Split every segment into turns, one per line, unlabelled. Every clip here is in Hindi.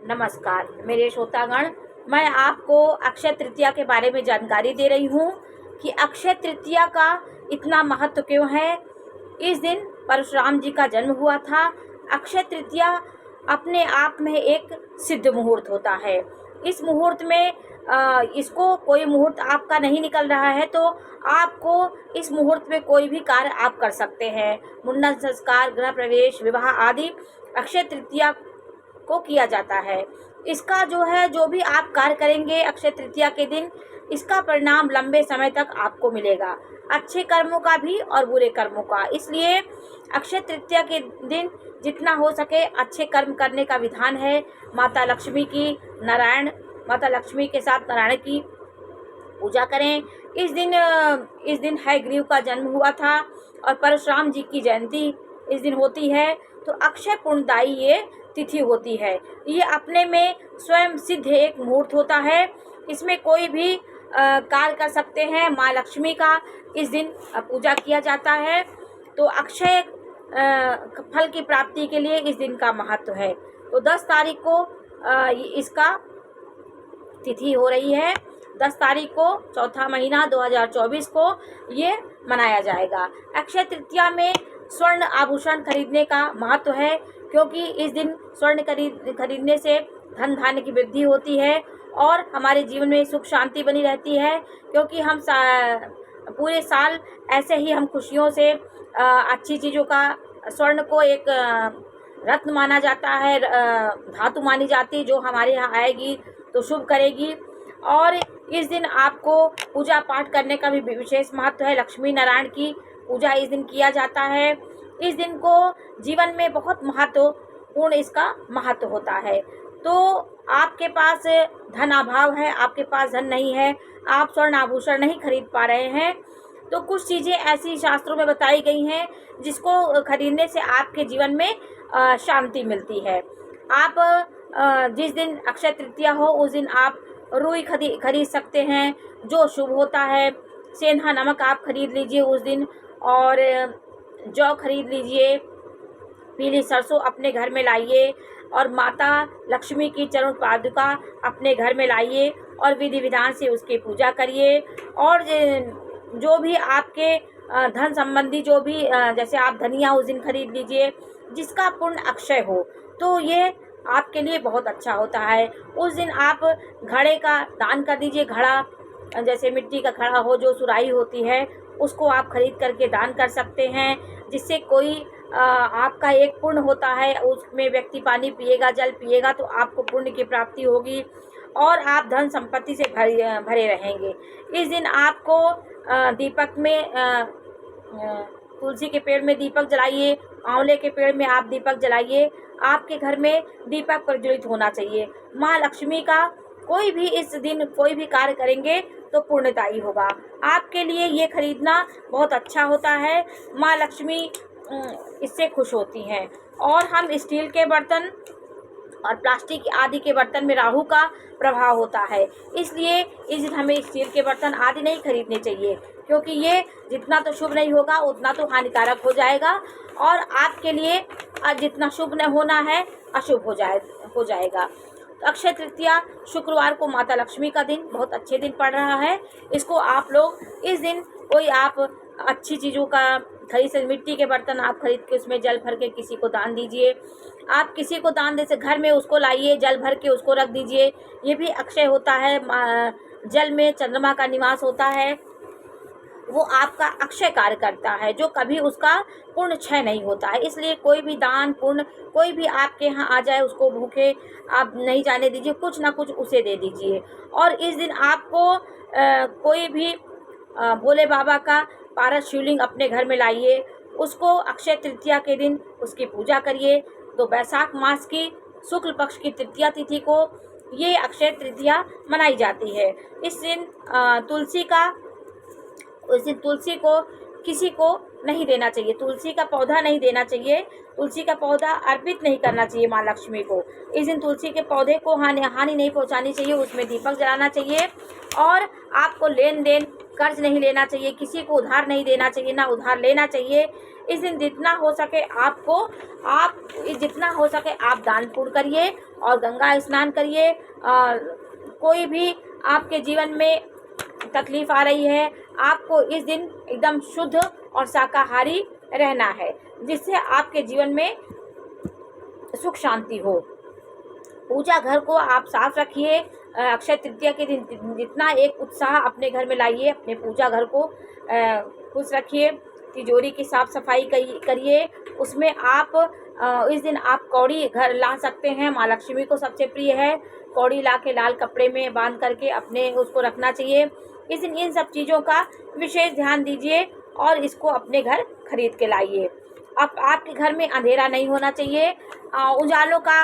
नमस्कार मेरे श्रोतागण, मैं आपको अक्षय तृतीया के बारे में जानकारी दे रही हूँ कि अक्षय तृतीया का इतना महत्व क्यों है। इस दिन परशुराम जी का जन्म हुआ था। अक्षय तृतीया अपने आप में एक सिद्ध मुहूर्त होता है। इस मुहूर्त में इसको कोई मुहूर्त आपका नहीं निकल रहा है तो आपको इस मुहूर्त में कोई भी कार्य आप कर सकते हैं। मुंडन संस्कार, गृह प्रवेश, विवाह आदि अक्षय तृतीया को किया जाता है। इसका जो भी आप कार्य करेंगे अक्षय तृतीया के दिन, इसका परिणाम लंबे समय तक आपको मिलेगा, अच्छे कर्मों का भी और बुरे कर्मों का। इसलिए अक्षय तृतीया के दिन जितना हो सके अच्छे कर्म करने का विधान है। माता लक्ष्मी के साथ नारायण की पूजा करें। इस दिन हयग्रीव का जन्म हुआ था और परशुराम जी की जयंती इस दिन होती है। तो अक्षय पुण्यदायी ये तिथि होती है। ये अपने में स्वयं सिद्ध एक मुहूर्त होता है। इसमें कोई भी कार्य कर सकते हैं। माँ लक्ष्मी का इस दिन पूजा किया जाता है। तो अक्षय फल की प्राप्ति के लिए इस दिन का महत्व है। तो 10 तारीख को इसका तिथि हो रही है। 10 तारीख को चौथा महीना 2024 को ये मनाया जाएगा। अक्षय तृतीया में स्वर्ण आभूषण खरीदने का महत्व है, क्योंकि इस दिन स्वर्ण खरीदने से धन धान्य की वृद्धि होती है और हमारे जीवन में सुख शांति बनी रहती है। क्योंकि हम पूरे साल ऐसे ही हम खुशियों से अच्छी चीज़ों का, स्वर्ण को एक रत्न माना जाता है, धातु मानी जाती है जो हमारे यहाँ आएगी तो शुभ करेगी। और इस दिन आपको पूजा पाठ करने का भी विशेष महत्व है। लक्ष्मी नारायण की पूजा इस दिन किया जाता है। इस दिन को जीवन में बहुत महत्वपूर्ण इसका महत्व होता है। तो आपके पास धन अभाव है, आपके पास धन नहीं है, आप स्वर्ण आभूषण नहीं खरीद पा रहे हैं, तो कुछ चीज़ें ऐसी शास्त्रों में बताई गई हैं जिसको खरीदने से आपके जीवन में शांति मिलती है। आप जिस दिन अक्षय तृतीया हो उस दिन आप रुई खरीद सकते हैं जो शुभ होता है। सेंधा नमक आप खरीद लीजिए उस दिन, और जौ खरीद लीजिए, पीली सरसों अपने घर में लाइए और माता लक्ष्मी की चरण पादुका अपने घर में लाइए और विधि विधान से उसकी पूजा करिए। और जो भी आपके धन संबंधी जो भी जैसे आप धनिया उस दिन खरीद लीजिए जिसका पुण्य अक्षय हो, तो ये आपके लिए बहुत अच्छा होता है। उस दिन आप घड़े का दान कर दीजिए। घड़ा जैसे मिट्टी का घड़ा हो, जो सुराही होती है, उसको आप खरीद करके दान कर सकते हैं, जिससे कोई आपका एक पुण्य होता है। उसमें व्यक्ति पानी पिएगा, जल पिएगा तो आपको पुण्य की प्राप्ति होगी और आप धन संपत्ति से भरे रहेंगे। इस दिन आपको दीपक में तुलसी के पेड़ में दीपक जलाइए, आंवले के पेड़ में आप दीपक जलाइए। आपके घर में दीपक प्रज्वलित होना चाहिए। माँ लक्ष्मी का कोई भी इस दिन कोई भी कार्य करेंगे तो पुण्यदायी होगा। आपके लिए ये खरीदना बहुत अच्छा होता है। माँ लक्ष्मी इससे खुश होती हैं। और हम स्टील के बर्तन और प्लास्टिक आदि के बर्तन में राहु का प्रभाव होता है, इसलिए इस दिन हमें स्टील के बर्तन आदि नहीं खरीदने चाहिए, क्योंकि ये जितना तो शुभ नहीं होगा उतना तो हानिकारक हो जाएगा और आपके लिए जितना शुभ न होना है अशुभ हो जाएगा। तो अक्षय तृतीया शुक्रवार को माता लक्ष्मी का दिन बहुत अच्छे दिन पड़ रहा है। इसको आप लोग इस दिन कोई आप अच्छी चीज़ों का खरीद से, मिट्टी के बर्तन आप खरीद के उसमें जल भर के किसी को दान दीजिए। आप किसी को दान दे से घर में उसको लाइए, जल भर के उसको रख दीजिए, ये भी अक्षय होता है। जल में चंद्रमा का निवास होता है, वो आपका अक्षय कार्य करता है, जो कभी उसका पूर्ण क्षय नहीं होता है। इसलिए कोई भी दान पुण्य कोई भी आपके यहाँ आ जाए उसको भूखे आप नहीं जाने दीजिए, कुछ ना कुछ उसे दे दीजिए। और इस दिन आपको कोई भी भोले बाबा का पारस शिवलिंग अपने घर में लाइए, उसको अक्षय तृतीया के दिन उसकी पूजा करिए। तो वैशाख मास की शुक्ल पक्ष की तृतीया तिथि को ये अक्षय तृतीया मनाई जाती है। इस दिन तुलसी को किसी को नहीं देना चाहिए, तुलसी का पौधा नहीं देना चाहिए, तुलसी का पौधा अर्पित नहीं करना चाहिए माँ लक्ष्मी को। इस दिन तुलसी के पौधे को हानि नहीं पहुँचानी चाहिए, उसमें दीपक जलाना चाहिए। और आपको लेन देन कर्ज नहीं लेना चाहिए, किसी को उधार नहीं देना चाहिए, ना उधार लेना चाहिए। इस दिन जितना हो सके आप दान पुण्य करिए और गंगा स्नान करिए। कोई भी आपके जीवन में तकलीफ आ रही है, आपको इस दिन एकदम शुद्ध और शाकाहारी रहना है, जिससे आपके जीवन में सुख शांति हो। पूजा घर को आप साफ रखिए। अक्षय तृतीया के दिन जितना एक उत्साह अपने घर में लाइए, अपने पूजा घर को खुश रखिए। तिजोरी की साफ सफाई करिए। उसमें आप इस दिन आप कौड़ी घर ला सकते हैं। माँ लक्ष्मी को सबसे प्रिय है। कौड़ी ला के लाल कपड़े में बांध करके अपने उसको रखना चाहिए। इस दिन इन सब चीज़ों का विशेष ध्यान दीजिए और इसको अपने घर खरीद के लाइए। अब आपके घर में अंधेरा नहीं होना चाहिए। उजालों का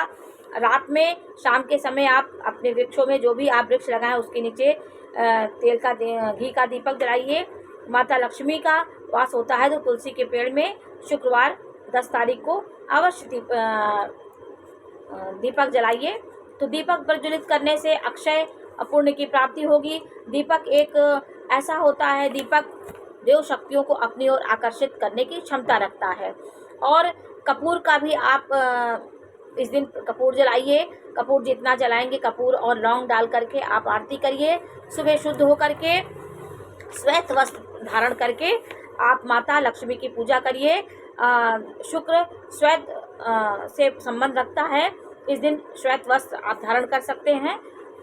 रात में शाम के समय आप अपने वृक्षों में, जो भी आप वृक्ष लगाएं उसके नीचे घी का दीपक जलाइए। माता लक्ष्मी का वास होता है तो तुलसी के पेड़ में शुक्रवार 10 तारीख को अवश्य दीपक जलाइए। तो दीपक प्रज्वलित करने से अक्षय पुण्य की प्राप्ति होगी। दीपक एक ऐसा होता है, दीपक देव शक्तियों को अपनी ओर आकर्षित करने की क्षमता रखता है। और कपूर का भी आप इस दिन कपूर जलाइए। कपूर जितना जलाएंगे, कपूर और लौंग डाल करके आप आरती करिए। सुबह शुद्ध होकर के श्वेत वस्त्र धारण करके आप माता लक्ष्मी की पूजा करिए। शुक्र श्वेत से संबंध रखता है, इस दिन श्वेत वस्त्र आप धारण कर सकते हैं।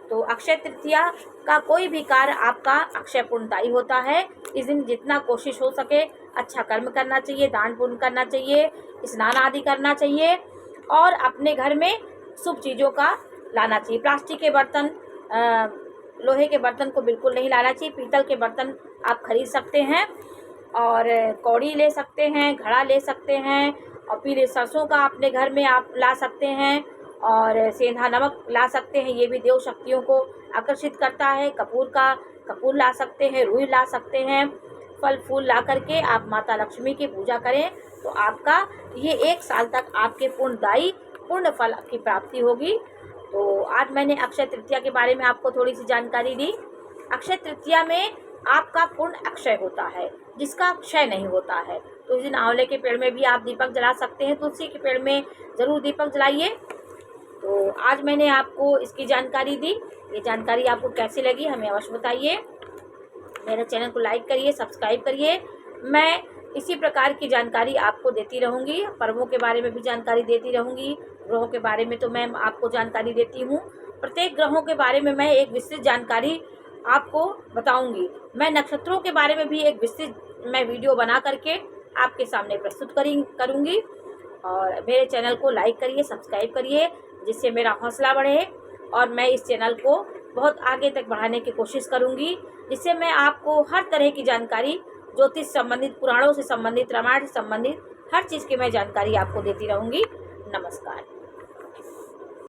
तो अक्षय तृतीया का कोई भी कार्य आपका अक्षय पुण्यदायी होता है। इस दिन जितना कोशिश हो सके अच्छा कर्म करना चाहिए, दान पुण्य करना चाहिए, स्नान आदि करना चाहिए और अपने घर में शुभ चीज़ों का लाना चाहिए। प्लास्टिक के बर्तन, लोहे के बर्तन को बिल्कुल नहीं लाना चाहिए। पीतल के बर्तन आप खरीद सकते हैं और कौड़ी ले सकते हैं, घड़ा ले सकते हैं और पीले सरसों का अपने घर में आप ला सकते हैं और सेंधा नमक ला सकते हैं। ये भी देव शक्तियों को आकर्षित करता है। कपूर ला सकते हैं, रुई ला सकते हैं। फल फूल ला करके आप माता लक्ष्मी की पूजा करें तो आपका ये 1 साल तक आपके पूर्ण फल की प्राप्ति होगी। तो आज मैंने अक्षय तृतीया के बारे में आपको थोड़ी सी जानकारी दी। अक्षय तृतीया में आपका पूर्ण अक्षय होता है, जिसका क्षय नहीं होता है। तो इस दिन आंवले के पेड़ में भी आप दीपक जला सकते हैं। तुलसी के पेड़ में ज़रूर दीपक जलाइए। तो आज मैंने आपको इसकी जानकारी दी। ये जानकारी आपको कैसी लगी हमें अवश्य बताइए। मेरे चैनल को लाइक करिए, सब्सक्राइब करिए। मैं इसी प्रकार की जानकारी आपको देती रहूँगी। पर्वों के बारे में भी जानकारी देती रहूँगी। ग्रहों के बारे में तो मैं आपको जानकारी देती हूँ। प्रत्येक ग्रहों के बारे में मैं एक विस्तृत जानकारी आपको बताऊँगी। मैं नक्षत्रों के बारे में भी एक विस्तृत मैं वीडियो बना करके आपके सामने प्रस्तुत करूँगी। और मेरे चैनल को लाइक करिए, सब्सक्राइब करिए, जिससे मेरा हौसला बढ़े और मैं इस चैनल को बहुत आगे तक बढ़ाने की कोशिश करूंगी, जिससे मैं आपको हर तरह की जानकारी, ज्योतिष संबंधित, पुराणों से संबंधित, रामायण से संबंधित हर चीज़ की मैं जानकारी आपको देती रहूंगी। नमस्कार।